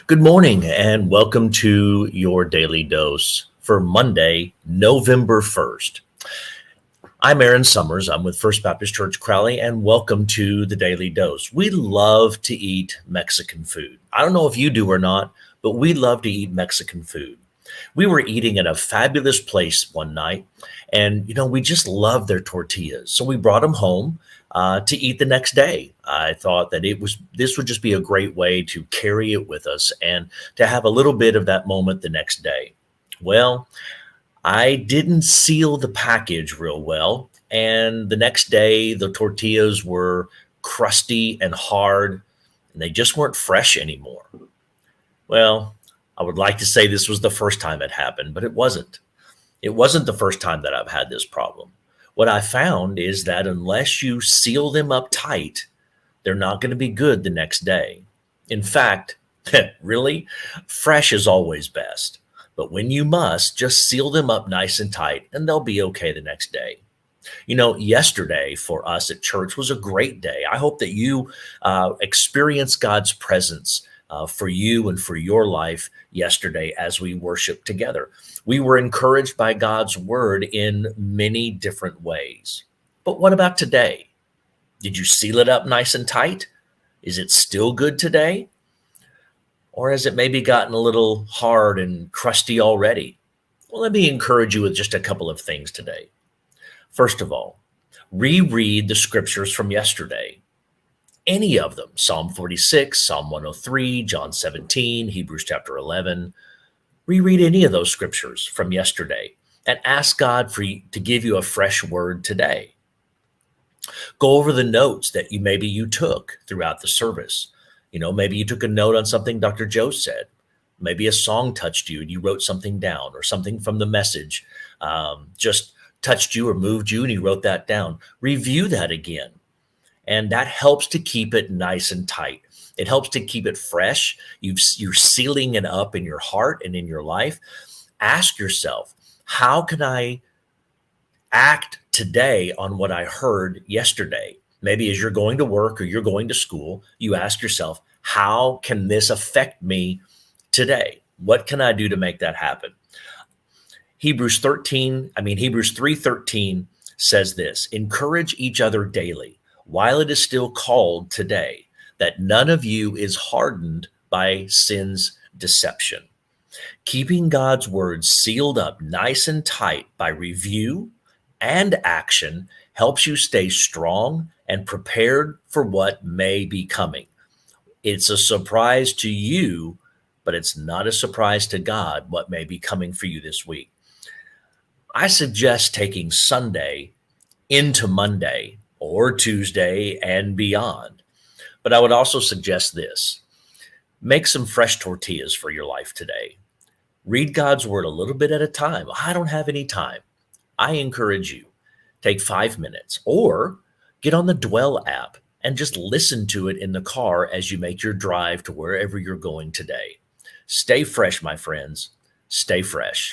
Good morning and welcome to your daily dose for Monday, November 1st. I'm Aaron Summers. I'm with First Baptist Church Crowley, and welcome to the Daily Dose. We love to eat Mexican food. I don't know if you do or not, but we love to eat Mexican food. We were eating at a fabulous place one night, and we just love their tortillas. So we brought them home to eat the next day. I thought that this would just be a great way to carry it with us and to have a little bit of that moment the next day. Well, I didn't seal the package real well, and the next day the tortillas were crusty and hard, and they just weren't fresh anymore. Well, I would like to say this was the first time it happened, but it wasn't. It wasn't the first time that I've had this problem. What I found is that unless you seal them up tight, they're not going to be good the next day. In fact, really, fresh is always best. But when you must, just seal them up nice and tight, and they'll be okay the next day. Yesterday for us at church was a great day. I hope that you experienced God's presence for you and for your life yesterday as we worshiped together. We were encouraged by God's word in many different ways. But what about today? Did you seal it up nice and tight? Is it still good today? Or has it maybe gotten a little hard and crusty already? Well, let me encourage you with just a couple of things today. First of all, reread the scriptures from yesterday. Any of them, Psalm 46, Psalm 103, John 17, Hebrews chapter 11. Reread any of those scriptures from yesterday and ask God to give you a fresh word today. Go over the notes that you took throughout the service. Maybe you took a note on something Dr. Joe said. Maybe a song touched you and you wrote something down, or something from the message just touched you or moved you and you wrote that down. Review that again. And that helps to keep it nice and tight. It helps to keep it fresh. You're sealing it up in your heart and in your life. Ask yourself, how can I act today on what I heard yesterday? Maybe as you're going to work or you're going to school, you ask yourself, how can this affect me today? What can I do to make that happen? Hebrews 3:13 says this: encourage each other daily while it is still called today, that none of you is hardened by sin's deception. Keeping God's word sealed up nice and tight by review and action helps you stay strong and prepared for what may be coming. It's a surprise to you, but it's not a surprise to God what may be coming for you this week. I suggest taking Sunday into Monday or Tuesday and beyond. But I would also suggest this: make some fresh tortillas for your life today. Read God's word a little bit at a time. I don't have any time. I encourage you, take 5 minutes or get on the Dwell app and just listen to it in the car as you make your drive to wherever you're going today. Stay fresh, my friends. Stay fresh.